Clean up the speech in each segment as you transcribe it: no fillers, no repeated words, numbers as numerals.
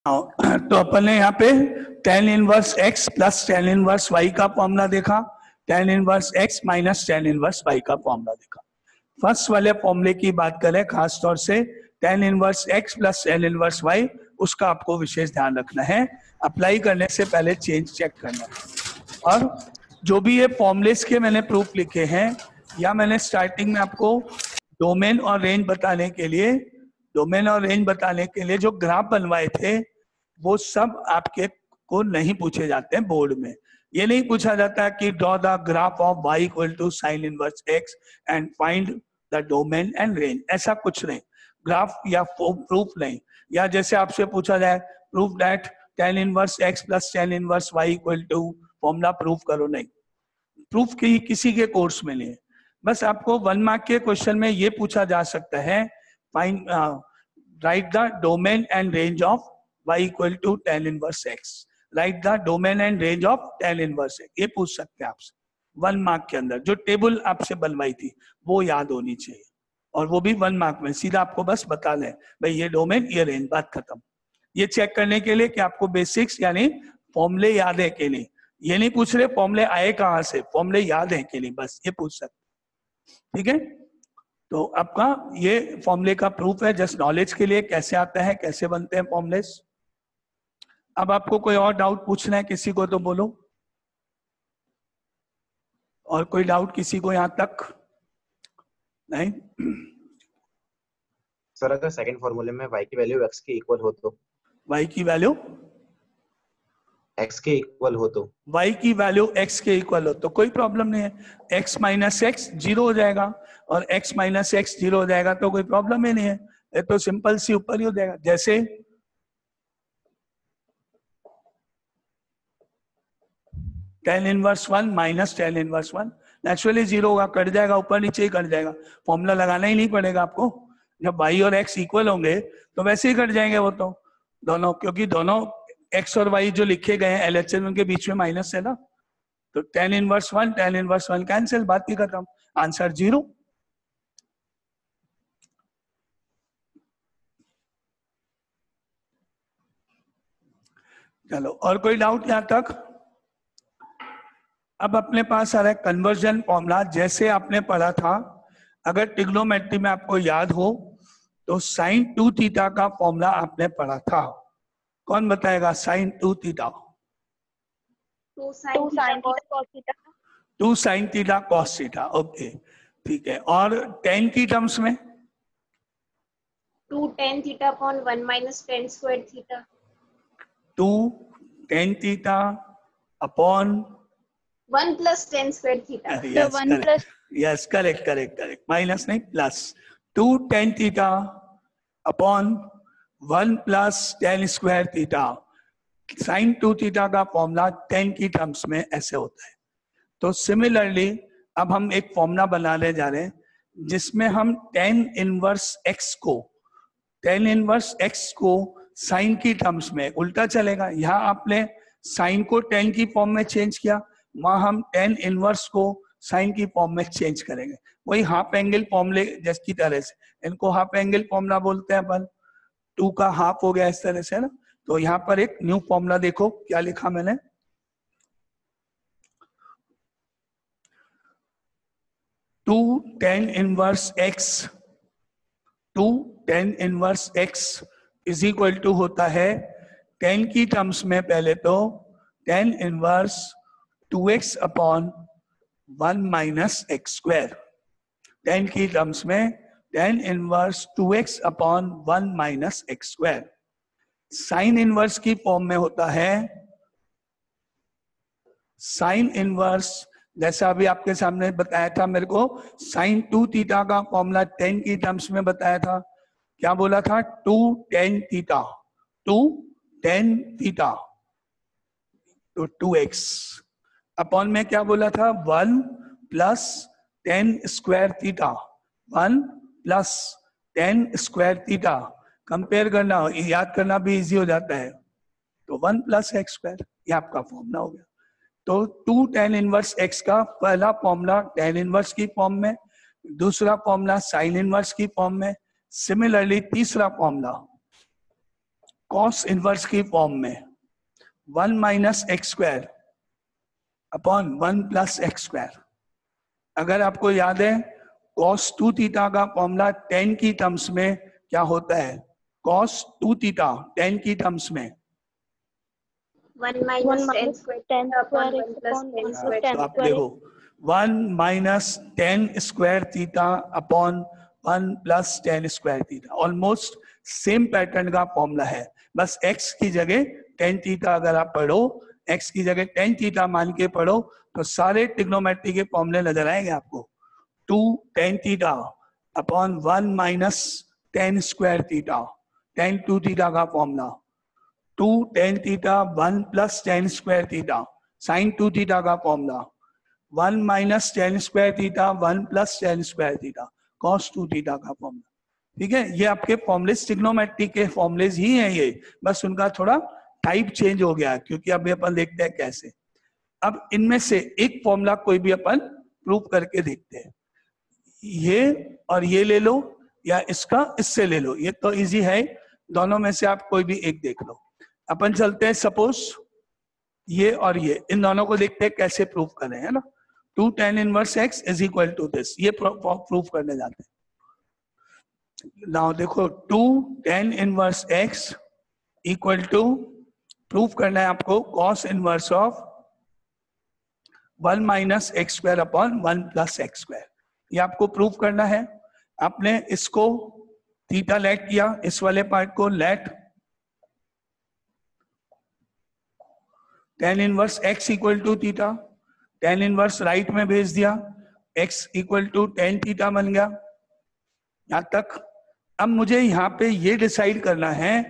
तो अपन ने यहाँ पे tan inverse x plus tan inverse y का फॉर्मूला देखा, tan inverse x minus tan inverse y का फॉर्मूला देखा। फर्स्ट वाले फॉर्मूले की बात करें खास तौर से tan inverse x plus tan inverse y, उसका आपको विशेष ध्यान रखना है। अप्लाई करने से पहले चेंज चेक करना है। और जो भी ये फॉर्मूलेस के मैंने प्रूफ लिखे हैं, या मैंने स्टार्टिंग में आपको डोमेन और रेंज बताने के लिए जो ग्राफ बनवाए थे, वो सब आपके को नहीं पूछे जाते हैं बोर्ड में। ये नहीं पूछा जाता कि draw the graph of y equal to sine inverse x and find the domain and range, ऐसा कुछ नहीं। ग्राफ या प्रूफ नहीं, या जैसे आपसे पूछा जाए proof that tan inverse x plus tan inverse y equal to, formula proof करो, नहीं। प्रूफ की किसी के कोर्स में नहीं है। बस आपको 1 मार्क के क्वेश्चन में ये पूछा जा सकता है, find write the domain and range of y equal to tan inverse x, write the domain and range of tan inverse x, ये पूछ सकते हैं आपसे 1 मार्क के अंदर। जो टेबल आपसे बनवाई थी वो याद होनी चाहिए, और वो भी 1 मार्क में। सीधा आपको बस बता लें भाई ये डोमेन ये रेंज, बात खत्म। ये चेक करने के लिए कि आपको बेसिक्स यानी फॉर्मूले याद है कि नहीं। ये नहीं पूछ रहे फॉर्मूले आए कहां से, फॉर्मूले याद है कि नहीं, बस ये पूछ सकते। ठीक है, तो आपका ये फॉर्मूले का प्रूफ है, जस्ट नॉलेज के लिए कैसे आता है, कैसे बनते हैं फॉर्मूलेस। अब आपको कोई और डाउट पूछना है किसी को तो बोलो। और कोई डाउट किसी को यहां तक? नहीं? सर अगर सेकंड फॉर्मूले में y की वैल्यू x के इक्वल हो तो, y की वैल्यू x के इक्वल हो तो, y की वैल्यू x के इक्वल हो तो कोई प्रॉब्लम नहीं है। x माइनस एक्स 0 हो जाएगा, और x माइनस एक्स 0 हो जाएगा तो कोई प्रॉब्लम ही नहीं है। ये तो सिंपल सी ऊपर ही हो जाएगा। जैसे tan inverse 1 minus tan inverse 1 naturally 0 होगा, कट जाएगा, ऊपर नीचे ही कट जाएगा, फॉर्मूला लगाना ही नहीं पड़ेगा आपको। जब y और x इक्वल होंगे तो वैसे ही कट जाएंगे वो तो दोनों, क्योंकि दोनों x और y जो लिखे गए हैं LHS उनके बीच में माइनस है ना। तो tan इनवर्स 1 कैंसिल, बात ही खत्म, आंसर 0। चलो, और कोई डाउट यहां तक? अब अपने पास आ रहा है कन्वर्जन फॉर्मूला। जैसे आपने पढ़ा था, अगर ट्रिग्नोमेट्री में आपको याद हो तो साइन 2 थीटा का फॉर्मूला आपने पढ़ा था। कौन बताएगा? Sine 2 theta, 2 sine theta cos theta, okay ठीक है। और tan की टर्म्स में 2 tan theta upon 1 minus tan square theta, 2 tan theta upon 1 plus tan square theta. Yes correct, minus नहीं plus, 2 tan theta upon 1 plus tan square theta. Sine 2 theta का formula tan की terms में ऐसे होता है। तो similarly अब हम एक फॉर्मूला बनाने जा रहे हैं जिसमें हम tan इनवर्स x को साइन की टर्म्स में उल्टा चलेगा। यहाँ आपने साइन को tan की फॉर्म में चेंज किया, वहां हम tan इनवर्स को साइन की फॉर्म में चेंज करेंगे। वही हाफ एंगल फॉर्मूले जैसी तरह से, इनको हाफ एंगल फॉर्मूला बोलते हैं अपन, 2 का हाफ हो गया इस तरह से ना। तो यहाँ पर एक न्यू फॉर्मूला देखो क्या लिखा मैंने, 2 tan inverse x is equal to होता है tan की टर्म्स में पहले तो tan inverse 2x upon 1 minus x square. tan की टर्म्स में tan inverse 2x upon 1 minus x square. Sine inverse की फॉर्म में होता है साइन इनवर्स, जैसा अभी आपके सामने बताया था मेरे को, साइन 2 थीटा का फॉर्मूला tan की टर्म्स में बताया था। क्या बोला था? 2 tan थीटा, तो 2x अपॉन में क्या बोला था? 1 plus tan square theta, 1 plus tan square theta. Compare करना, याद करना भी इजी हो जाता है, तो 1 प्लस एक्स स्क्वायर, ये आपका फॉर्मूला हो गया। तो 2 tan इनवर्स x का पहला फॉर्मूला tan इनवर्स की फॉर्म में, दूसरा फॉर्मूला साइन इनवर्स की फॉर्म में। सिमिलरली तीसरा फॉर्मूला कॉस इनवर्स की फॉर्म में 1 minus x square upon 1 plus x square. अगर आपको याद है कॉस 2 थीटा का फॉर्मूला 10 की टर्म्स में क्या होता है? कॉस 2 थीटा 10 की टर्म्स में 1 minus 10 square theta upon 1 plus 10 square तो आप देखो 1 minus 10 square theta upon 1 plus 10 square theta, almost same pattern का फॉर्मूला है, बस x की जगह 10 थीटा अगर आप पढ़ो, x की जगह 10 थीटा मान के पढ़ो तो सारे ट्रिग्नोमेट्री के फॉर्मूले नजर आएंगे आपको। 2 10 theta upon 1 minus 10 square theta, 10 2 theta का formula, 2 10 theta 1 plus 10 square theta, sine 2 theta का formula, 1 minus 10 square theta 1 plus 10 square theta, cos 2 theta का फॉर्मूला। ठीक है, ये आपके फॉर्मुलेस ट्रिग्नोमेट्री के फॉर्मुलेस ही हैं ये, बस उनका थोड़ा टाइप चेंज हो गया क्योंकि अब अपन देखते हैं कैसे। अब इनमें से एक फॉर्मूला कोई भी अपन प्रूव करके देखते हैं, ये और ये ले लो या इसका इससे ले लो, ये तो इजी है, दोनों में से आप कोई भी एक देख लो। अपन चलते हैं, सपोज ये और ये, इन दोनों को देखते हैं कैसे प्रूव करें, है ना। 2 tan inverse x is equal to this, ये प्रूव करने जाते हैं। नाउ देखो 2 tan inverse x equal to, prove करना है आपको cos inverse of 1 minus x square upon 1 plus x square, ये आपको प्रूव करना है। आपने इसको थीटा लेट किया, इस वाले पार्ट को let tan inverse x equal to theta, tan inverse right में भेज दिया, x equal to tan theta बन गया यहां तक। अब मुझे यहाँ पे ये डिसाइड करना है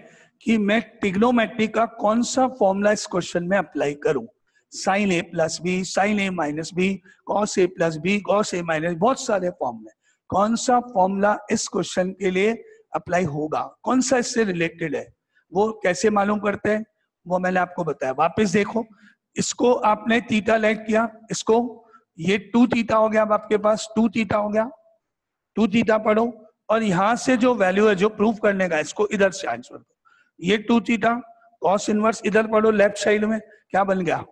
कि मैं ट्रिग्नोमेट्री का कौन सा फॉर्मूला इस क्वेश्चन में अप्लाई करूं। Sign A plus B, sign A minus B, cos A plus B, cos A minus, बहुत सारे फॉर्मूले, कौन सा फॉर्मूला इस क्वेश्चन के लिए अप्लाई होगा, कौन सा इससे रिलेटेड है, वो कैसे मालूम करते हैं वो मैंने आपको बताया। वापस देखो, इसको आपने थीटा लेट किया, इसको ये 2 थीटा हो गया, अब आपके पास 2 थीटा हो गया, 2 थीटा पढ़ो और यहां से जो वैल्यू है जो प्रूव करने का, इसको इधर से आंसर दो। ये 2 थीटा कॉस इनवर्स इधर पढ़ो, लेफ्ट साइड में क्या बन गया,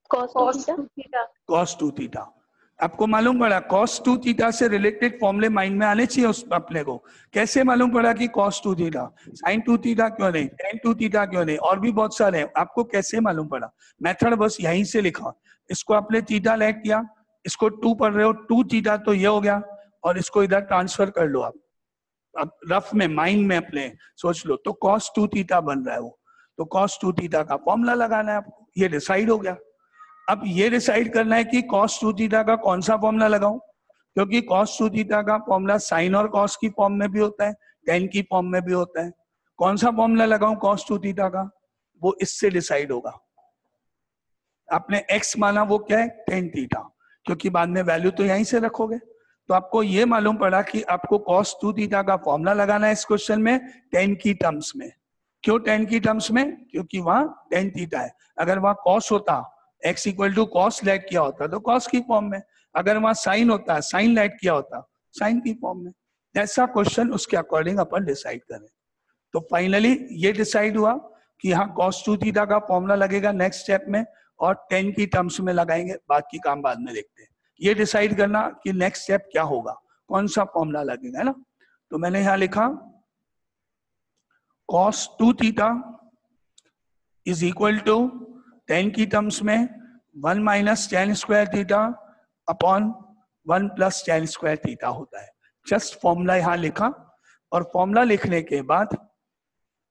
cos 2 theta कॉस 2 थीटा। आपको मालूम पड़ा कॉस 2 थीटा से रिलेटेड फॉर्मूले माइंड में आने चाहिए उस अपने को। कैसे मालूम पड़ा कि कॉस 2 थीटा, साइन 2 थीटा क्यों नहीं, tan 2 थीटा क्यों नहीं, और भी बहुत सारे हैं, आपको कैसे मालूम पड़ा? मेथड बस यहीं से लिखा, इसको आपने थीटा लेट किया, इसको 2 पढ़ रहे हो, 2 थीटा तो ये हो गया और इसको इधर ट्रांसफर कर लो आप, अब रफ में माइंड में अपने सोच लो, तो कॉस 2 थीटा बन रहा है वो, तो कॉस 2 थीटा का फॉर्मूला लगाना है आपको, ये डिसाइड हो गया। अब ये डिसाइड करना है कि cos 2 थीटा का कौन सा फॉर्मूला लगाऊं, क्योंकि cos 2 थीटा का फॉर्मूला साइन और cos की फॉर्म में भी होता है, tan की फॉर्म में भी होता है। कौन सा फॉर्मूला लगाऊं cos 2 थीटा का, वो इससे डिसाइड होगा। आपने x माना, वो क्या है tan थीटा, क्योंकि बाद में वैल्यू तो यहीं से रखोगे। तो आपको ये मालूम पड़ा कि आपको cos 2 थीटा का फॉर्मूला लगाना है इस क्वेश्चन में tan की टर्म्स में। क्यों tan की टर्म्स में? क्योंकि वहां tan थीटा है, अगर वहां cos होता, x equal to cos let किया होता तो कॉस की फॉर्म में, अगर वहां साइन होता, साइन लेट किया होता साइन की फॉर्म में। ऐसा क्वेश्चन उसके अकॉर्डिंग अपन डिसाइड करें। तो फाइनली ये डिसाइड हुआ कि यहाँ cos 2 थीटा का फॉर्मूला लगेगा नेक्स्ट स्टेप में, और tan की टर्म्स में लगाएंगे, बाकी काम बाद में देखते हैं। ये डिसाइड करना कि नेक्स्ट स्टेप क्या होगा, कौन सा फॉर्मूला लगेगा, है ना। तो मैंने यहाँ लिखा cos 2 theta is equal to tan की टर्म्स में 1 minus tan square theta upon 1 plus tan square theta होता है। जस्ट फॉर्मूला यहां लिखा, और फॉर्मूला लिखने के बाद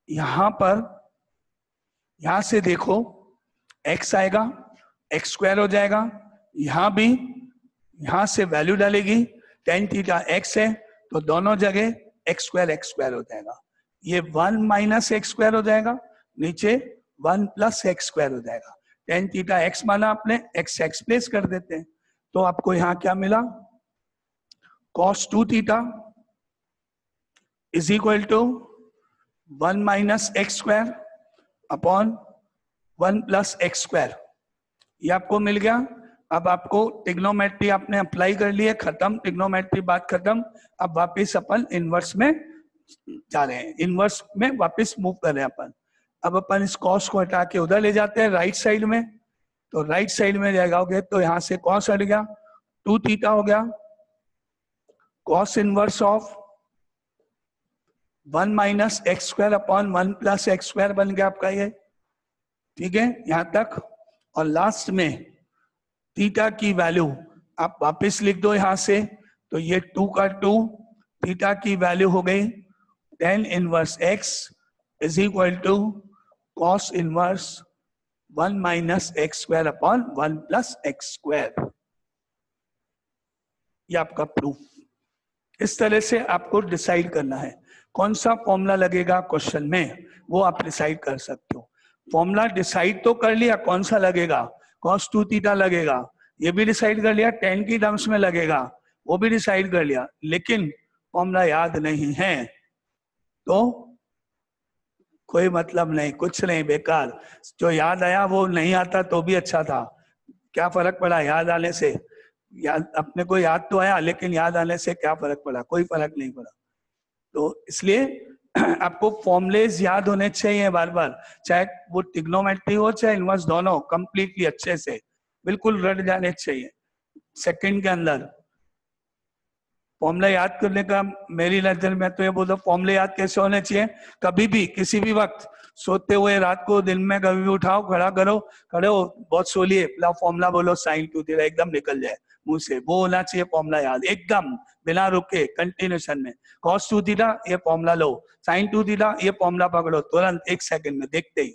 यहां पर, यहां से देखो x आएगा, x स्क्वायर हो जाएगा, यहां भी यहां से वैल्यू डालेगी, tan थीटा x है तो दोनों जगह x स्क्वायर हो जाएगा, ये 1 माइनस एक्स स्क्वायर हो जाएगा, नीचे 1 प्लस एक्स स्क्वायर हो जाएगा। tan थीटा x माना आपने, x प्लेस कर देते हैं, तो आपको यहां क्या मिला, cos 2 theta is equal to 1 minus x square upon 1 plus x square, ये आपको मिल गया। अब आपको ट्रिग्नोमेट्री आपने अप्लाई कर ली है, खत्म, ट्रिग्नोमेट्री बात खत्म। अब वापिस अपन इनवर्स में जा रहे हैं, इनवर्स में वापस मूव कर रहे हैं अपन। अब अपन इस कॉस को हटा के उधर ले जाते हैं राइट साइड में, तो राइट साइड में जाओगे तो यहां से कॉस हट गया, 2 थीटा हो गया, cos inverse of 1 minus x square upon 1 plus x square बन गया आपका ये, ठीक है यहां तक। और लास्ट में थीटा की वैल्यू आप वापस लिख दो यहां से, तो ये 2 का 2, थीटा की वैल्यू हो गई tan inverse x is equal to cos inverse 1 minus x square upon 1 plus x square. ये आपका प्रूफ। इस तरह से आपको डिसाइड करना है कौन सा फॉर्मूला लगेगा क्वेश्चन में, वो आप डिसाइड कर सकते हो। फॉर्मूला डिसाइड तो कर लिया कौन सा लगेगा, cos 2 थीटा लगेगा, ये भी डिसाइड कर लिया, tan की टर्म्स में लगेगा वो भी डिसाइड कर लिया, लेकिन फॉर्मूला याद नहीं है तो कोई मतलब नहीं, कुछ नहीं, बेकार। जो याद आया वो नहीं आता तो भी अच्छा था, क्या फर्क पड़ा याद आने से, याद अपने को याद तो आया लेकिन याद आने से क्या फर्क पड़ा, कोई फर्क नहीं पड़ा। तो इसलिए आपको फॉर्मुलेज याद होने चाहिए बार बार, चाहे वो ट्रिग्नोमेट्री हो चाहे इनवर्स, दोनों कंप्लीटली अच्छे से बिल्कुल रट जाने चाहिए सेकंड के अंदर। फॉर्मूला याद करने का मेरी नजर में तो ये बोलता, फॉर्मूले याद कैसे होने चाहिए, कभी भी किसी भी वक्त सोते हुए रात को दिन में कभी भी उठाओ, खड़ा करो, खड़े हो, बहुत सोलिए, फॉर्मूला बोलो साइन 2 थीटा, एकदम निकल जाए मुंह से, वो होना चाहिए फॉर्मूला याद, एकदम बिना रुके कंटिन्यूशन में। cos 2 थीटा ये फॉर्मूला लो, sin 2 थीटा ये फॉर्मूला पकड़ो, तुरंत 1 सेकंड में देखते ही,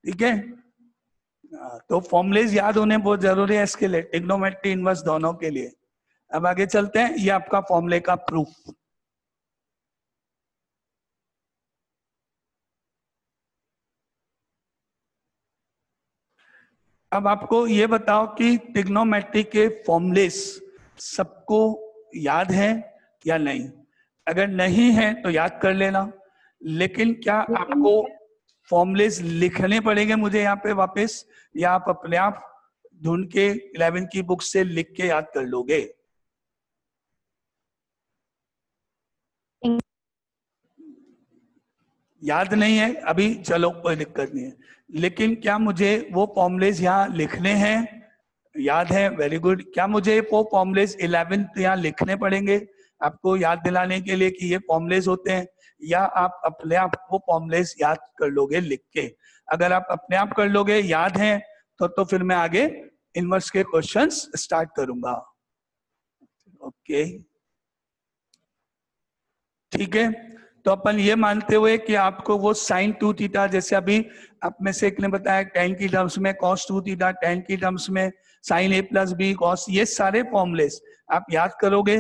ठीक है। तो फॉर्मुलेज याद होने बहुत जरूरी है इसके लिए, ट्रिग्नोमेट्री इनवर्स दोनों के लिए। अब आगे चलते हैं, ये आपका फॉर्मूले का प्रूफ। अब आपको ये बताओ कि ट्रिग्नोमेट्री के फॉर्मूलेस सबको याद है या नहीं। अगर नहीं है तो याद कर लेना, लेकिन क्या आपको फॉर्मूलेस लिखने पड़ेंगे मुझे यहाँ पे वापस, या आप अपने आप ढूंढ के 11 की बुक से लिख के याद कर लोगे। याद नहीं है अभी, चलो कोई दिक्कत नहीं है, लेकिन क्या मुझे वो फॉर्मूलेज यहाँ लिखने हैं, याद है, वेरी गुड। क्या मुझे वो फॉर्मूलेज 11th यहाँ लिखने पड़ेंगे आपको याद दिलाने के लिए कि ये फॉर्मूलेज होते हैं, या आप अपने आप वो फॉर्मूलेज याद कर लोगे लिख के। अगर आप अपने आप कर लोगे, याद है, तो फिर मैं आगे इनवर्स के क्वेश्चंस स्टार्ट करूंगा। ओके ठीक है, तो अपन ये मानते हुए कि आपको वो साइन 2 थीटा, जैसे अभी आप में से एक ने बताया tan की टर्म्स में cos 2 थीटा, tan की टर्म्स में sin a plus b cos, ये सारे फॉर्मूलेस आप याद करोगे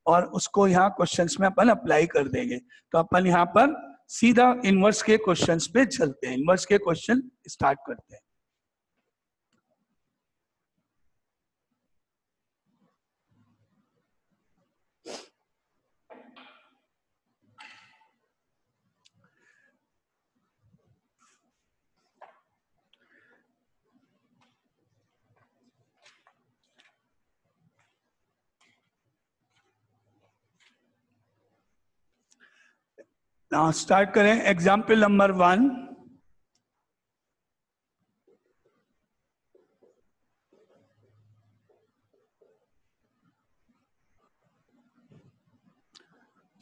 और उसको यहाँ क्वेश्चंस में अपन अप्लाई कर देंगे। तो अपन यहाँ पर सीधा इनवर्स के क्वेश्चंस पे चलते हैं, इनवर्स के क्वेश्चन स्टार्ट करते हैं। Now start करें example number 1।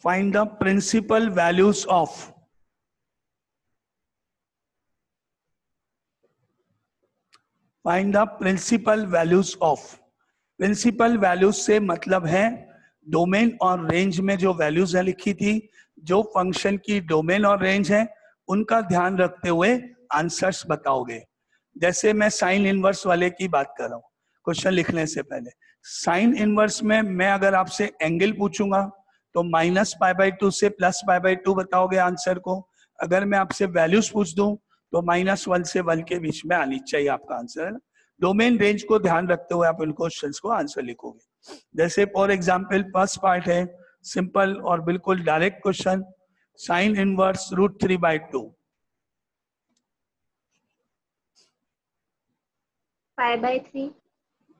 Find the principal values of principal values से मतलब है डोमेन और रेंज में जो वैल्यूज है लिखी थी, जो फंक्शन की डोमेन और रेंज है उनका ध्यान रखते हुए आंसर्स बताओगे। जैसे मैं साइन इनवर्स वाले की बात कर रहा हूँ, क्वेश्चन लिखने से पहले साइन इनवर्स में मैं अगर आपसे एंगल पूछूंगा तो -π/2 से +π/2 बताओगे आंसर को। अगर मैं आपसे वैल्यूज पूछ दूं तो -1 से 1 के बीच में आनी चाहिए आपका आंसर, है ना। डोमेन रेंज को ध्यान रखते हुए आप इन क्वेश्चंस को आंसर लिखोगे। जैसे फॉर एग्जांपल फर्स्ट पार्ट है सिंपल और बिल्कुल direct question, sine inverse √3/2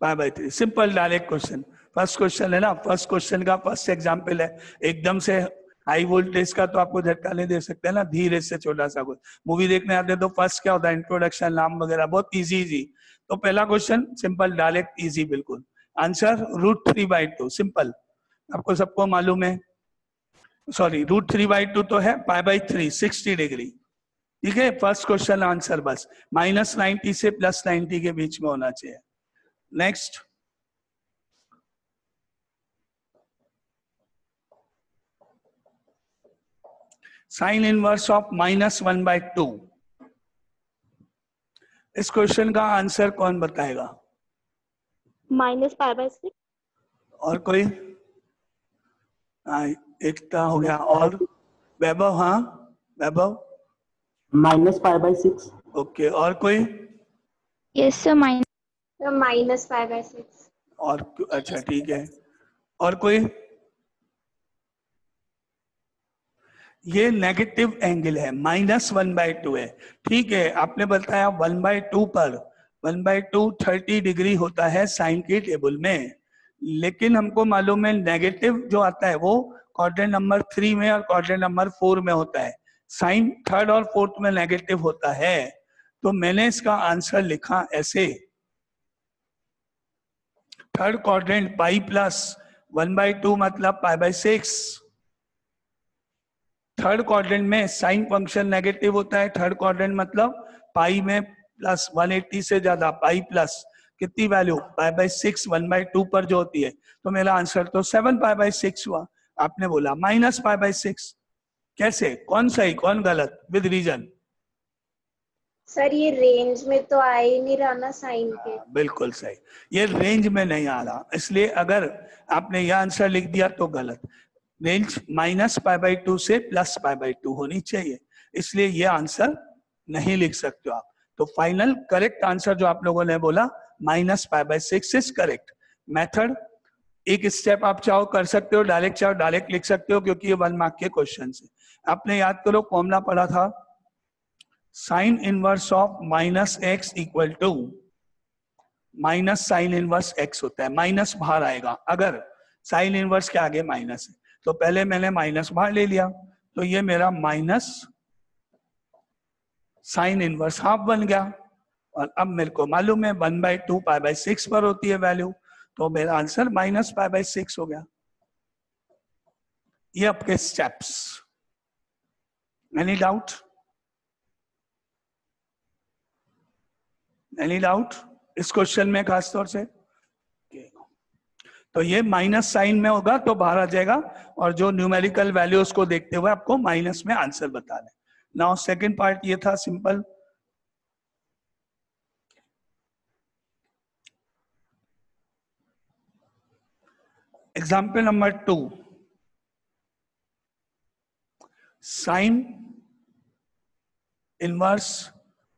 π/3 simple direct question. First question है ना, फर्स्ट क्वेश्चन का फर्स्ट एग्जांपल है, एकदम से हाई वोल्टेज का तो आपको झटका नहीं दे सकते ना, धीरे से छोटा सा कुछ। मूवी देखने आते हैं तो फर्स्ट क्या होता है, इंट्रोडक्शन, नाम वगैरह, बहुत इजी। तो पहला क्वेश्चन सिंपल, डायरेक्ट, इजी बिल्कुल। आंसर √3/2, सिंपल, आपको सबको मालूम है। सॉरी, √3/2 तो है, π/3 60 डिग्री, ठीक है। फर्स्ट क्वेश्चन आंसर बस -90 से +90 के बीच में होना चाहिए। Next, sign inverse of -1/2। इस क्वेश्चन का आंसर कौन बताएगा? -π/6। और कोई? एकता हो गया, और वैभव? हाँ वैभव, -π/6। ओके, और कोई? Yes sir, -π/6। और अच्छा ठीक है, और कोई? ये नेगेटिव एंगल है, -1/2 है, ठीक है। आपने बताया 1/2 पर 1/2 30 डिग्री होता है साइन की टेबल में, लेकिन हमको मालूम है नेगेटिव जो आता है वो क्वाड्रेंट नंबर 3 में और क्वाड्रेंट नंबर 4 में होता है। साइन थर्ड और फोर्थ में नेगेटिव होता है, तो मैंने इसका आंसर लिखा ऐसे, थर्ड क्वाड्रेंट पाई प्लस 1/2 मतलब π/6। थर्ड क्वाड्रेंट में साइन फंक्शन नेगेटिव होता है, थर्ड क्वाड्रेंट मतलब पाई में प्लस 180 से ज्यादा, पाई प्लस कितनी वैल्यू, π/6 1/2 पर जो होती है। तो मेरा आंसर तो 7 π/6 हुआ। आपने बोला -π/6, कैसे, कौन सही कौन गलत, विद रीजन? सर ये रेंज में तो आ ही नहीं रहा ना साइन के। बिल्कुल सही, ये रेंज में नहीं आ रहा, इसलिए अगर आपने यह आंसर लिख दिया तो गलत। रेंज -π/2 से +π/2 होनी चाहिए, इसलिए ये आंसर नहीं लिख सकते हो आप। तो फाइनल करेक्ट आंसर जो आप लोगों ने बोला -π/6 इज करेक्ट। मेथड एक स्टेप आप चाहो कर सकते हो, डायरेक्ट चाहो डायरेक्ट लिख सकते हो, क्योंकि ये 1 मार्क के क्वेश्चन है। आपने याद करो फॉर्मूला पढ़ा था, sine inverse of -x equal to minus sine inverse x होता है। माइनस बाहर आएगा अगर साइन इनवर्स के आगे माइनस है, तो पहले मैंने माइनस बाहर ले लिया, तो ये मेरा माइनस साइन इनवर्स हाफ बन गया। और अब मेरे को मालूम है 1/2 π/6 पर होती है वैल्यू, तो मेरा आंसर -π/6 हो गया। ये आपके steps. Any doubt? Any doubt इस क्वेश्चन में खास तौर से? तो ये माइनस साइन में होगा तो बाहर आ जाएगा, और जो न्यूमेरिकल वैल्यू उसको देखते हुए आपको माइनस में आंसर बताना है। नाउ सेकंड पार्ट ये था simple. Example number 2, sine inverse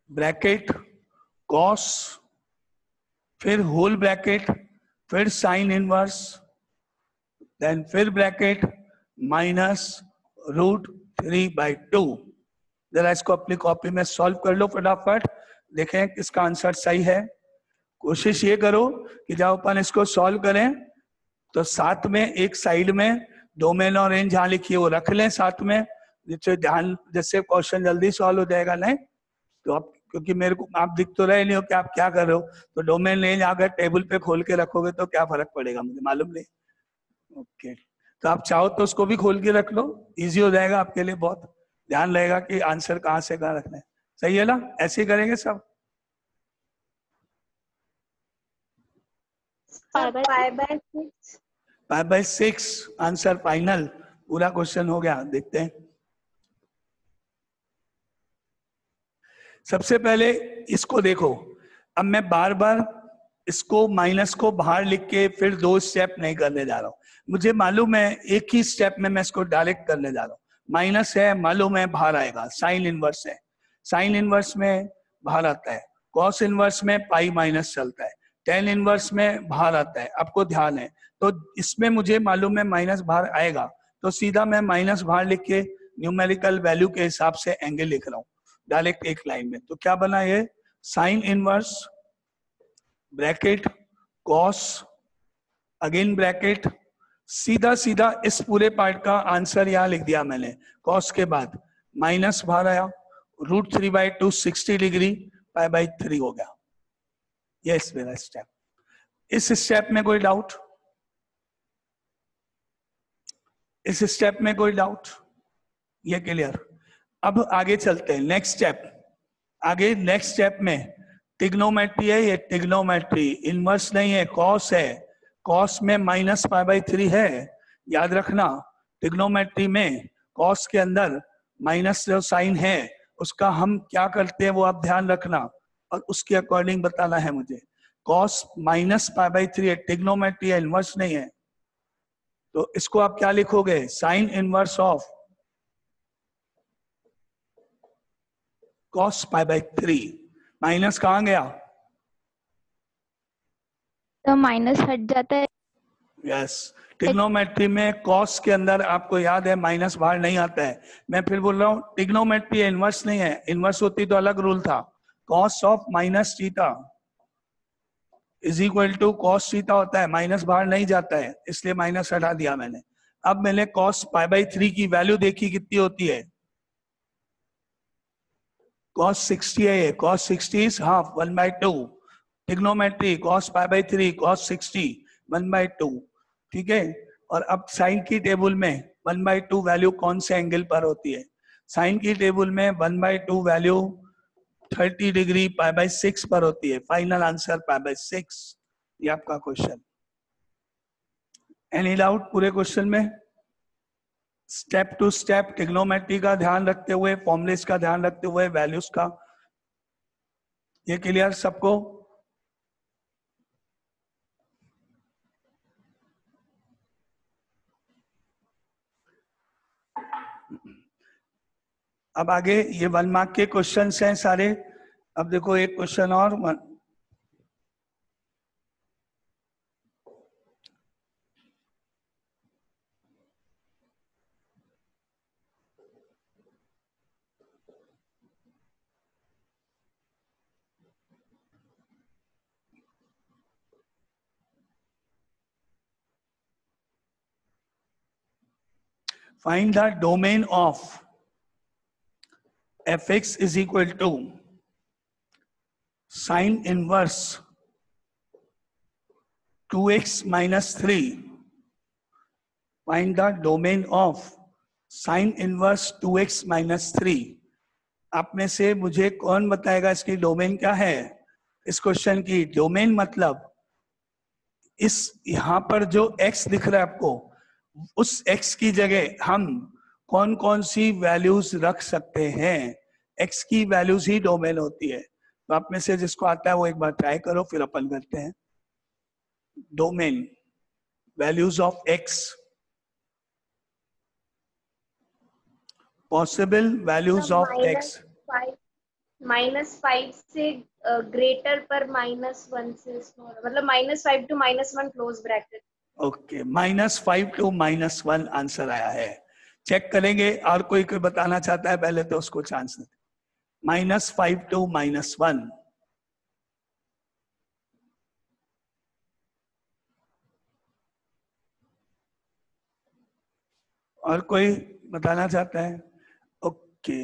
bracket cos, फिर होल ब्रैकेट, फिर साइन इनवर्स, देन फिर ब्रैकेट -√3/2। जरा इसको अपनी कॉपी में सॉल्व कर लो फटाफट, देखें किसका आंसर सही है। कोशिश ये करो कि जब अपन इसको सॉल्व करें तो साथ में एक साइड में डोमेन और रेंज जहां लिखी है वो रख लें साथ में, जिससे ध्यान, जैसे क्वेश्चन जल्दी सॉल्व हो जाएगा। नहीं तो आप, क्योंकि मेरे को आप दिख तो रहे नहीं हो कि आप क्या कर रहे हो, तो डोमेन रेंज अगर टेबल पे खोल के रखोगे तो क्या फर्क पड़ेगा, मुझे मालूम नहीं। ओके, तो आप चाहो तो उसको भी खोल के रख लो, इजी हो जाएगा आपके लिए, बहुत ध्यान रहेगा कि आंसर कहाँ से कहाँ रखना है। सही है ना? ऐसे ही करेंगे सब। π/6 आंसर फाइनल, पूरा क्वेश्चन हो गया। देखते हैं, सबसे पहले इसको देखो। अब मैं बार बार इसको माइनस को बाहर लिख के फिर 2 स्टेप नहीं करने जा रहा हूं, मुझे मालूम है एक ही स्टेप में मैं इसको डायरेक्ट करने जा रहा हूं। माइनस है, मालूम है बाहर आएगा, साइन इनवर्स है, साइन इनवर्स में बाहर आता है, कॉस इनवर्स में पाई माइनस चलता है, टेन इनवर्स में बाहर आता है, आपको ध्यान है। तो इसमें मुझे मालूम है माइनस बाहर आएगा, तो सीधा मैं माइनस बाहर लिख के न्यूमेरिकल वैल्यू के हिसाब से एंगल लिख रहा हूँ डायरेक्ट एक लाइन में। तो क्या बना ये, sine inverse bracket cos, again bracket सीधा सीधा इस पूरे पार्ट का आंसर यहाँ लिख दिया मैंने, कॉस के बाद माइनस बाहर आया, √3/2 60 डिग्री π/3 हो गया। यस मेरा स्टेप। इस स्टेप में कोई डाउट? इस स्टेप में कोई डाउट? ये क्लियर। अब आगे चलते हैं नेक्स्ट स्टेप। आगे नेक्स्ट स्टेप में ट्रिग्नोमेट्री है, ये ट्रिग्नोमेट्री इनवर्स नहीं है, कॉस है। कॉस में -π/3 है, याद रखना। ट्रिग्नोमेट्री में कॉस के अंदर माइनस जो साइन है उसका हम क्या करते हैं वो आप ध्यान रखना और उसके अकॉर्डिंग बताना है मुझे। कॉस -π/3 है, ट्रिग्नोमेट्री है, इनवर्स नहीं है। तो इसको आप क्या लिखोगे? Sine inverse of cos π/3। Minus कहाँ गया? तो माइनस हट जाता है। यस, ट्रिग्नोमेट्री में कॉस के अंदर आपको याद है माइनस बाहर नहीं आता है। मैं फिर बोल रहा हूँ ट्रिग्नोमेट्री इनवर्स नहीं है, इनवर्स होती तो अलग रूल था। cos of -θ is equal to cos θ होता है, माइनस बाहर नहीं जाता है, इसलिए माइनस हटा दिया मैंने। अब मैंने cos π/3 की वैल्यू देखी कितनी होती है। cos 60 है ये, cos 60 is half 1/2। Trigonometry cos π/3 cos 60 1/2, ठीक है। और अब साइन की टेबल में 1/2 वैल्यू कौन से एंगल पर होती है? साइन की टेबल में 1/2 वैल्यू 30 डिग्री π/6 पर होती है। Final answer π/6। ये आपका क्वेश्चन। एनी डाउट पूरे क्वेश्चन में? स्टेप टू स्टेप ट्रिग्नोमेट्री का ध्यान रखते हुए, फॉर्मुलेस का ध्यान रखते हुए, वैल्यूज का। ये क्लियर सबको? अब आगे ये 1 मार्क के क्वेश्चंस हैं सारे। अब देखो एक क्वेश्चन और find the domain of fx is equal to sin inverse 2x minus 3. Find the domain of sin inverse 2x minus 3. आप में से मुझे कौन बताएगा इसकी डोमेन क्या है? इस क्वेश्चन की डोमेन मतलब इस यहां पर जो x दिख रहा है आपको, उस x की जगह हम कौन कौन सी वैल्यूज रख सकते हैं? x की वैल्यूज ही डोमेन होती है। तो आप में से जिसको आता है वो एक बार ट्राई करो, फिर अपन करते हैं। Domain values of x, possible values of x। -5 से ग्रेटर पर -1 से स्मॉल, मतलब -5 to -1 close bracket. Okay, -5 to -1 answer आया है। चेक करेंगे और कोई बताना चाहता है पहले तो उसको चांस देते। -5 to -1। और कोई बताना चाहता है? Okay,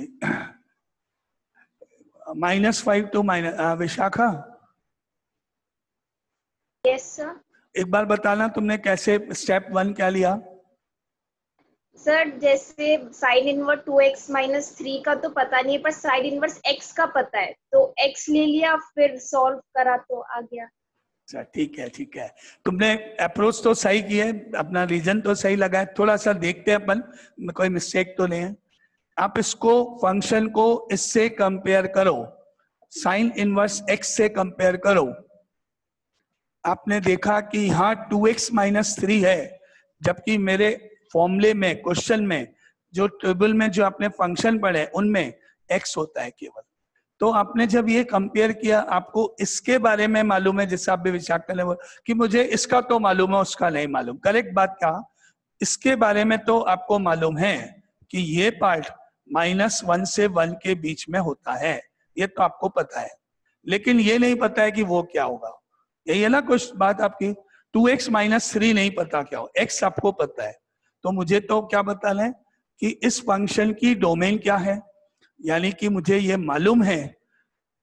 -5 to Vishakha, yes sir. एक बार बताना तुमने कैसे स्टेप 1 क्या लिया? सर जैसे साइन इनवर्स 2x minus 3 का तो पता नहीं है, पर साइन इनवर्स x का पता है, तो x ले लिया फिर सॉल्व करा तो आ गया। अच्छा ठीक है, ठीक है। तुमने अप्रोच तो सही की है, अपना रीजन तो सही लगा है। थोड़ा सा देखते हैं अपन, कोई मिस्टेक तो नहीं है। आप इसको फंक्शन को इससे कंपेयर करो, साइन इनवर्स x से कंपेयर करो। आपने देखा कि यहाँ 2x minus 3 है, जबकि मेरे फॉर्मूले में, क्वेश्चन में, जो टेबल में जो आपने फंक्शन पढ़े उनमें x होता है केवल। तो आपने जब ये कंपेयर किया, आपको इसके बारे में मालूम है, जैसे आप भी विशाखा ने बोला कि मुझे इसका तो मालूम है उसका नहीं मालूम। करेक्ट बात कहा। इसके बारे में तो आपको मालूम है कि ये पार्ट -1 से 1 के बीच में होता है, ये तो आपको पता है, लेकिन ये नहीं पता है कि वो क्या होगा। यही है ना कुछ बात आपकी। 2x माइनस 3 नहीं पता क्या हो, x आपको पता है, तो मुझे तो क्या बताना है कि इस फंक्शन की डोमेन क्या है, यानी कि मुझे ये मालूम है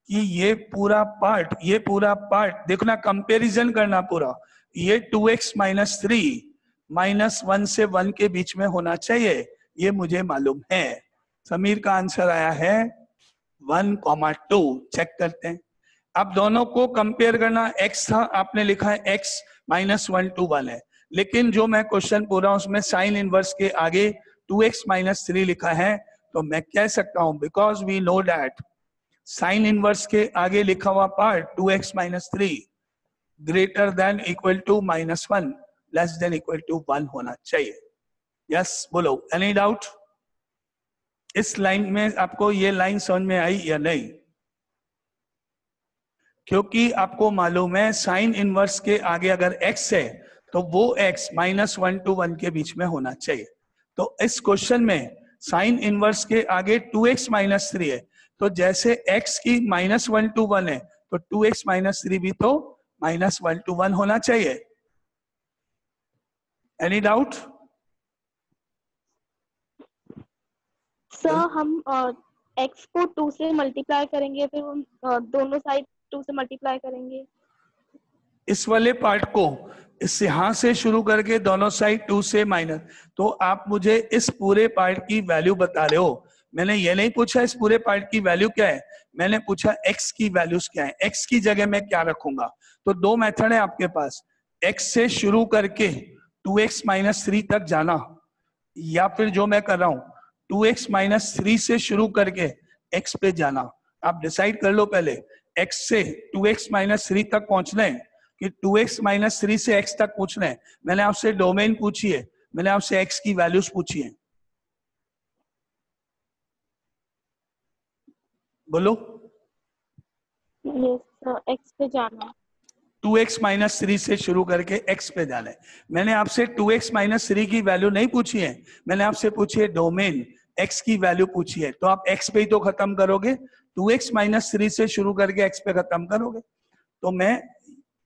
कि ये पूरा पार्ट देखो ना, कंपैरिजन करना पूरा, ये 2x माइनस 3 -1 से 1 के बीच में होना चाहिए, ये मुझे मालूम है। समीर का आंसर आया है 1,2। चेक करते हैं। अब दोनों को कंपेयर करना, x था, आपने लिखा है x -1 to 1 है, लेकिन जो मैं क्वेश्चन पूरा उसमें साइन इनवर्स के आगे 2x माइनस 3 लिखा है, तो मैं कह सकता हूं because we know that sine inverse के आगे लिखा हुआ part 2x minus 3 greater than equal to -1 less than equal to 1 होना चाहिए। यस बोलो, एनी डाउट? इस लाइन में आपको ये लाइन समझ में आई या नहीं? क्योंकि आपको मालूम है साइन इनवर्स के आगे अगर x है तो वो x -1 to 1 के बीच में होना चाहिए। तो इस क्वेश्चन में साइन इनवर्स के आगे 2x माइनस 3 है, तो जैसे x की -1 to 1 है तो 2x माइनस 3 भी तो -1 to 1 होना चाहिए। Any doubt? सर हम x को 2 से मल्टीप्लाई करेंगे, फिर हम दोनों साइड 2 से मल्टीप्लाई करेंगे। इस वाले पार्ट को इस यहां से शुरू करके दोनों साइड 2 से माइनस, तो आप मुझे इस पूरे पार्ट की वैल्यू बता रहे हो। मैंने ये नहीं पूछा इस पूरे पार्ट की वैल्यू क्या है, मैंने पूछा x की वैल्यूज क्या है, x की जगह मैं क्या रखूंगा। तो दो मेथड है आपके पास, x से शुरू करके 2x माइनस 3 तक जाना, या फिर जो मैं कर रहा हूं 2x माइनस 3 से शुरू करके x पे जाना। आप डिसाइड कर लो पहले, x से 2x माइनस 3 तक पहुंचना है कि 2x माइनस 3 से x तक पूछना है। मैंने आपसे डोमेन पूछी है, मैंने आपसे x की वैल्यूज पूछी है, बोलो। यस सर, x पे जाना है। 2x माइनस 3 से शुरू करके x पे जाना है। मैंने आपसे 2x माइनस 3 की वैल्यू नहीं पूछी है, मैंने आपसे पूछी है डोमेन, x की वैल्यू पूछी है, तो आप x पे ही तो खत्म करोगे, 2x माइनस 3 से शुरू करके x पे खत्म करोगे। तो मैं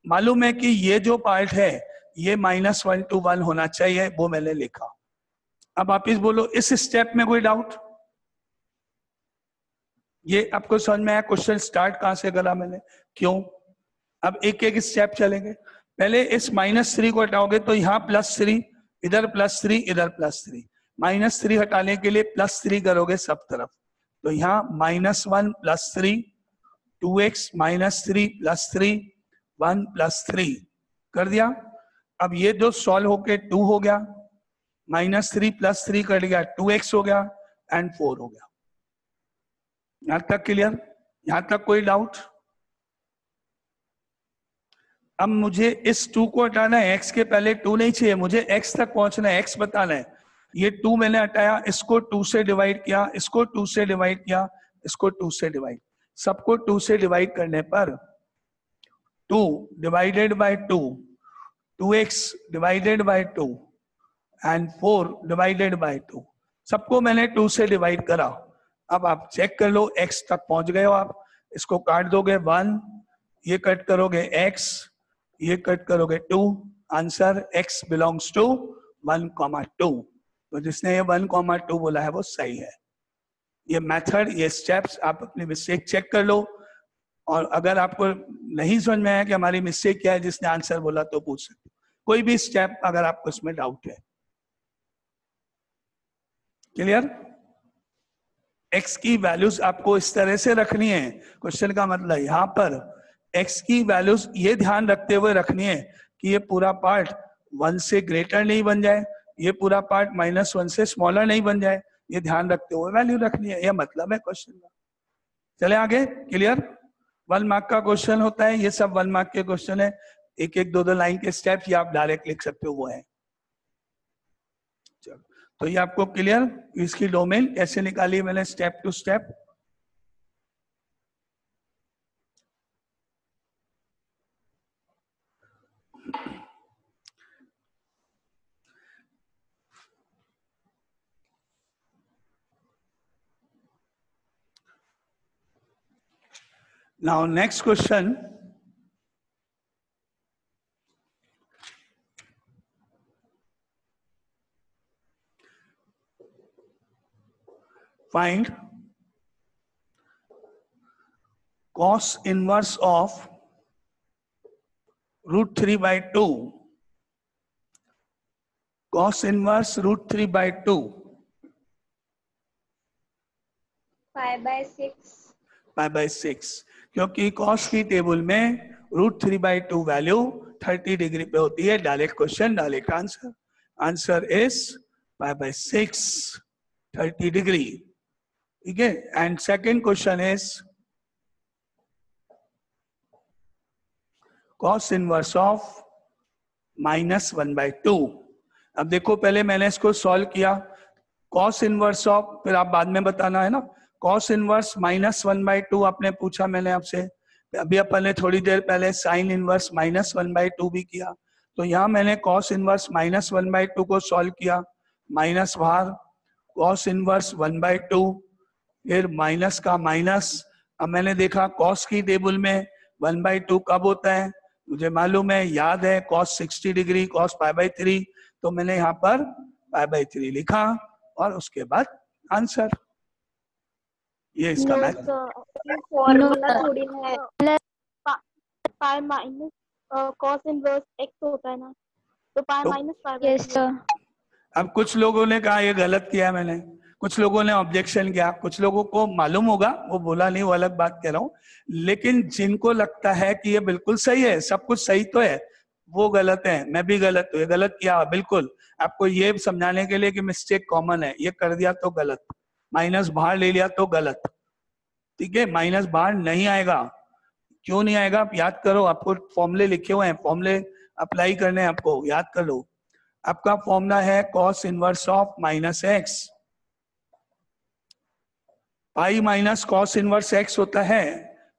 मालूम है कि ये जो पार्ट है ये -1 to 1 होना चाहिए, वो मैंने लिखा। अब आप इस बोलो, इस स्टेप में कोई डाउट? ये आपको समझ में आया क्वेश्चन स्टार्ट कहां से करा मैंने, क्यों? अब एक एक स्टेप चलेंगे। पहले इस -3 को हटाओगे तो यहाँ +3, इधर +3, इधर +3, -3 हटाने के लिए +3 करोगे सब तरफ, तो यहाँ -1 +3, 2x -3 +3, 1 +3 कर दिया। अब ये जो सॉल्व होके 2 हो गया, -3 +3 कट गया, 2x हो गया एंड 4 हो गया। यहां तक क्लियर? यहां तक कोई डाउट? अब मुझे इस 2 को हटाना है, x के पहले 2 नहीं चाहिए, मुझे x तक पहुंचना है, x बताना है। ये 2 मैंने हटाया, इसको 2 से डिवाइड किया, इसको 2 से डिवाइड किया, इसको 2 से डिवाइड, सबको 2 से डिवाइड करने पर 2 divided by 2, 2x divided by 2 and 4 divided by 2, सबको मैंने 2 से डिवाइड करा। अब आप चेक कर लो, x तक पहुंच गए हो आप। इसको काट दोगे 1, ये कट करोगे x, ये कट करोगे 2, आंसर x बिलोंग्स टू 1,2। तो जिसने ये 1,2 बोला है वो सही है। ये मेथड, ये स्टेप्स आप अपनी मिस्टेक चेक कर लो, और अगर आपको नहीं समझ में आया कि हमारी मिस्टेक क्या है जिसने आंसर बोला, तो पूछ सकते हो कोई भी स्टेप अगर आपको इसमें डाउट है। क्लियर? x की वैल्यूज आपको इस तरह से रखनी है, क्वेश्चन का मतलब यहाँ पर x की वैल्यूज ये ध्यान रखते हुए रखनी है कि ये पूरा पार्ट 1 से ग्रेटर नहीं बन जाए, ये पूरा पार्ट -1 से स्मॉलर नहीं बन जाए, ये ध्यान रखते हुए वैल्यू रखनी है, ये मतलब है क्वेश्चन का। चले आगे। क्लियर? 1 मार्क का क्वेश्चन होता है, ये सब 1 मार्क के क्वेश्चन है, एक एक 2-2 लाइन के स्टेप्स या आप डायरेक्ट लिख सकते हो, वो है। चलो, तो ये आपको क्लियर, इसकी डोमेन कैसे निकाली मैंने step to step. Now next question, फाइंड cos inverse of √3/2. cos inverse √3/2 π/6 क्योंकि cos की टेबल में √3/2 वैल्यू 30 डिग्री पे होती है. Direct question, direct answer. Answer is π/6 30 degree. ठीक है. And second question is cos inverse of -1/2. अब देखो, पहले मैंने इसको सॉल्व किया. cos इनवर्स ऑफ, फिर आप बाद में बताना है ना. cos इनवर्स -1/2 आपने पूछा मैंने आपसे. अभी अपन ने थोड़ी देर पहले sin इनवर्स -1/2 भी किया. तो यहाँ मैंने cos इनवर्स -1/2 को सॉल्व किया. माइनस बाहर cos इनवर्स 1/2, फिर माइनस का माइनस. अब मैंने देखा cos की टेबल में 1/2 कब होता है, मुझे मालूम है, याद है, cos 60 डिग्री, cos π/3. तो मैंने यहाँ पर π/3 लिखा और उसके बाद आंसर. ये इसका मैथ. फॉर्मूला थोड़ी ना है. Pi minus cos inverse x होता है ना, तो pi minus pi. Yes sir. अब कुछ लोगों ने कहा ये गलत किया मैंने, कुछ लोगों ने ऑब्जेक्शन किया, कुछ लोगों को मालूम होगा, वो बोला नहीं, वो अलग बात कह रहा हूँ. लेकिन जिनको लगता है कि ये बिल्कुल सही है, सब कुछ सही तो है, वो गलत है. मैं भी गलत हूँ, ये गलत किया बिल्कुल. आपको ये समझाने के लिए कि मिस्टेक कॉमन है, ये कर दिया तो गलत, माइनस बाहर ले लिया तो गलत. ठीक है. माइनस बाहर नहीं आएगा. क्यों नहीं आएगा, आप याद करो. आपको फॉर्मूले लिखे हुए हैं, फॉर्मूले अप्लाई करने हैं, आपको याद कर लो. आपका फॉर्मूला है cos inverse of -x. Pi minus cos inverse x होता है,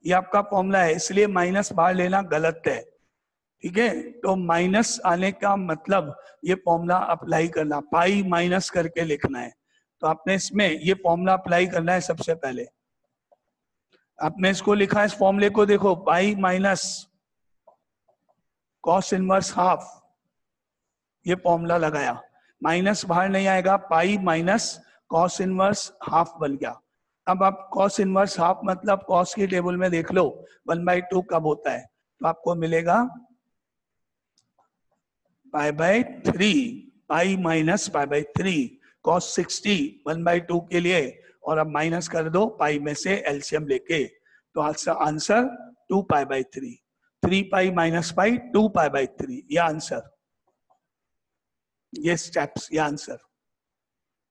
ये आपका फॉर्मूला है, इसलिए माइनस बाहर लेना गलत है. ठीक है. तो माइनस आने का मतलब ये फॉर्मूला अप्लाई करना, पाई माइनस करके लिखना है. तो आपने इसमें ये फॉर्मूला अप्लाई करना है. सबसे पहले आपने इसको लिखा, इस फॉर्मूले को देखो, pi minus cos inverse half, ये फॉर्मूला लगाया. माइनस बाहर नहीं आएगा, pi minus cos inverse half बन गया. अब आप cos इनवर्स हाफ मतलब cos की टेबल में देख लो 1/2 कब होता है, तो आपको मिलेगा π/3. पाई माइनस π/3 cos 60 1/2 के लिए, और अब माइनस कर दो पाई में से एलसीएम लेके, तो आंसर 2 π/3. 3 पाई माइनस पाई 2 π/3, ये आंसर, ये स्टेप्स, ये आंसर.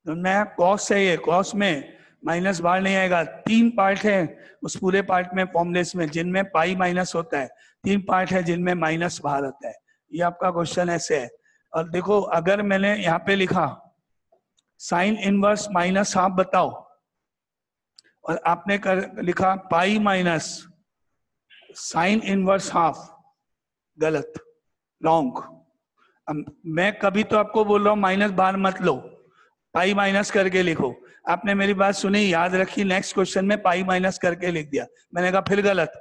तो मैं cos है, ये cos में माइनस बाहर नहीं आएगा. 3 पार्ट है उस पूरे पार्ट में फॉर्मूलेस में जिनमें पाई माइनस होता है, 3 पार्ट है जिनमें माइनस बाहर होता है. ये आपका क्वेश्चन ऐसे है. और देखो, अगर मैंने यहाँ पे लिखा साइन इनवर्स माइनस हाफ बताओ, और आपने लिखा pi minus sine inverse half, गलत, रॉन्ग. मैं कभी तो आपको बोल रहा हूँ माइनस बाहर मत लो, पाई माइनस करके लिखो. आपने मेरी बात सुनी, याद रखी, नेक्स्ट क्वेश्चन में पाई माइनस करके लिख दिया. मैंने कहा फिर गलत,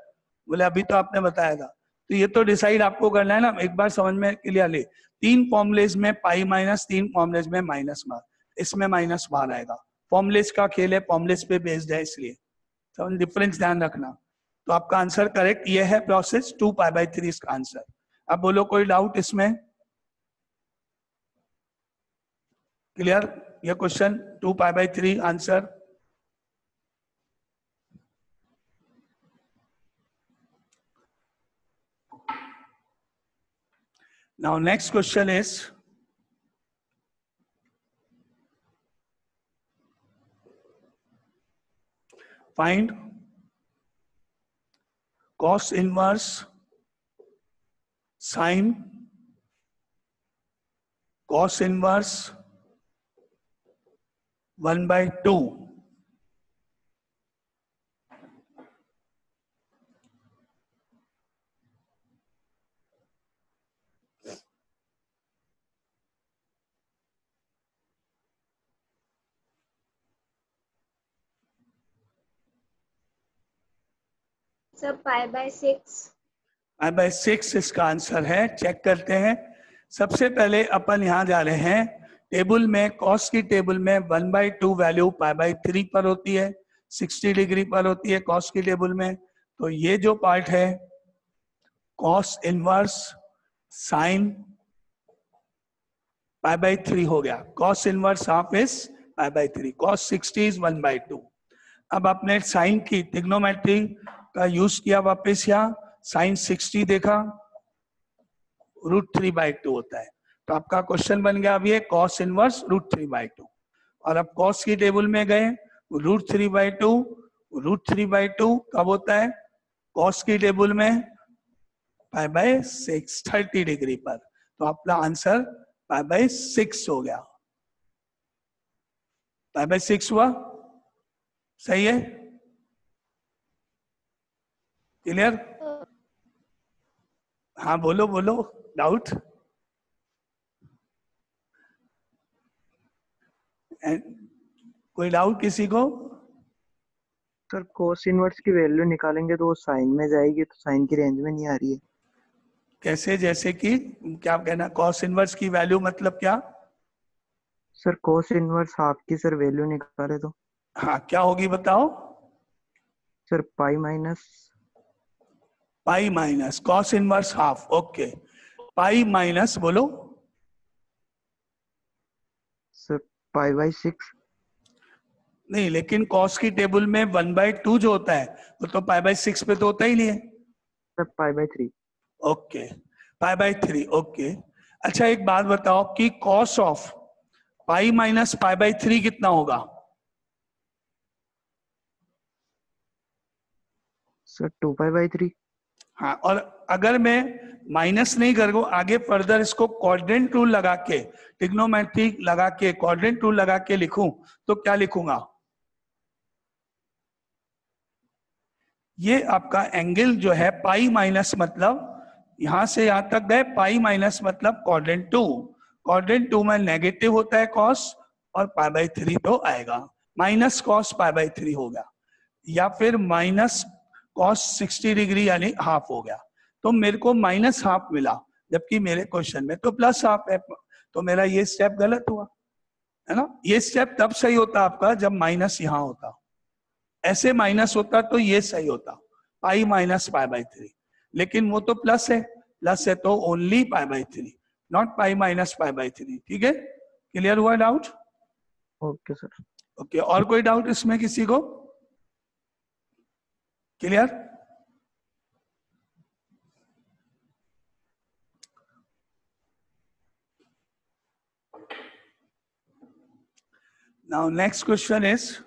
बोले अभी तो आपने बताया था. तो ये तो डिसाइड आपको करना है ना, एक बार समझ में क्लियर ले. 3 फॉर्मुलेज में पाई माइनस, 3 फॉर्मुलेज में माइनस बाहर, इसमें माइनस बाहर आएगा. फॉर्मुलेज का खेल है, फॉर्मुलेज पे बेस्ड है, इसलिए समझ, डिफरेंस ध्यान रखना. तो आपका आंसर करेक्ट ये है, प्रोसेस 2 π/3 इसका आंसर. अब बोलो कोई डाउट इसमें? क्लियर ये question? 2 π/3 answer. Now next question is find cos inverse sin cos inverse 1/2. Sir π/6. π/6 इसका आंसर है. चेक करते हैं. सबसे पहले अपन यहां जा रहे हैं टेबल में कॉस की टेबल में 1/2 वैल्यू π/3 पर होती है, 60 डिग्री पर होती है कॉस की टेबल में। तो ये जो पार्ट है कॉस इनवर्स साइन π/3 हो गया। Cos inverse half is π/3, cos 60 is 1/2। अब आपने साइन की ट्रिग्नोमेट्री का यूज किया वापस, यहाँ साइन 60 देखा √3/2 होता है। तो आपका क्वेश्चन बन गया अब ये कॉस इनवर्स √3/2। और अब कॉस की टेबल में गए √3/2 कब होता है कॉस की टेबल में π/6 30 डिग्री पर। तो आपका आंसर π/6 हो गया। π/6 हुआ, सही है, क्लियर? हाँ बोलो बोलो, डाउट? कोई डाउट किसी को? सर कोस इनवर्स की वैल्यू निकालेंगे तो वो साइन में जाएगी, तो साइन की रेंज में नहीं आ रही है। कैसे? जैसे कि क्या कहना, कॉस इनवर्स की वैल्यू मतलब क्या? सर कोस इनवर्स हाफ की सर वैल्यू निकाले तो हाँ क्या होगी बताओ? Sir pi minus cos inverse half, okay, pi minus बोलो सर π/6। नहीं, लेकिन कॉस की टेबल में 1/2 जो होता है वो तो π/6 पे तो होता ही नहीं है। सर π/3। Okay, π/3, okay. अच्छा एक बात बताओ कि कॉस ऑफ पाई माइनस π/3 कितना होगा? सर 2π/3। हाँ, और अगर मैं माइनस नहीं करूँ आगे फर्दर इसको क्वाड्रेंट रूल लगा के, ट्रिग्नोमेट्री लगा के, क्वाड्रेंट रूल लगा के लिखूं तो क्या लिखूंगा? ये आपका एंगल जो है पाई माइनस मतलब यहां से यहां तक गए, पाई माइनस मतलब क्वाड्रेंट 2। क्वाड्रेंट 2 में नेगेटिव होता है कॉस और π/3 तो आएगा, माइनस कॉस π/3 हो गया, या फिर माइनस कॉस 60 डिग्री यानी हाफ हो गया। तो मेरे को माइनस हाफ मिला, जबकि मेरे क्वेश्चन में तो प्लस हाफ है। तो मेरा ये स्टेप गलत हुआ है ना। ये स्टेप तब सही होता आपका जब माइनस यहां होता, ऐसे माइनस होता तो ये सही होता, पाई माइनस π/3, लेकिन वो तो प्लस है, प्लस है तो ओनली π/3, नॉट पाई माइनस π/3। ठीक है, क्लियर हुआ डाउट? Okay sir. ओके, और कोई डाउट इसमें किसी को? Clear? Now next question is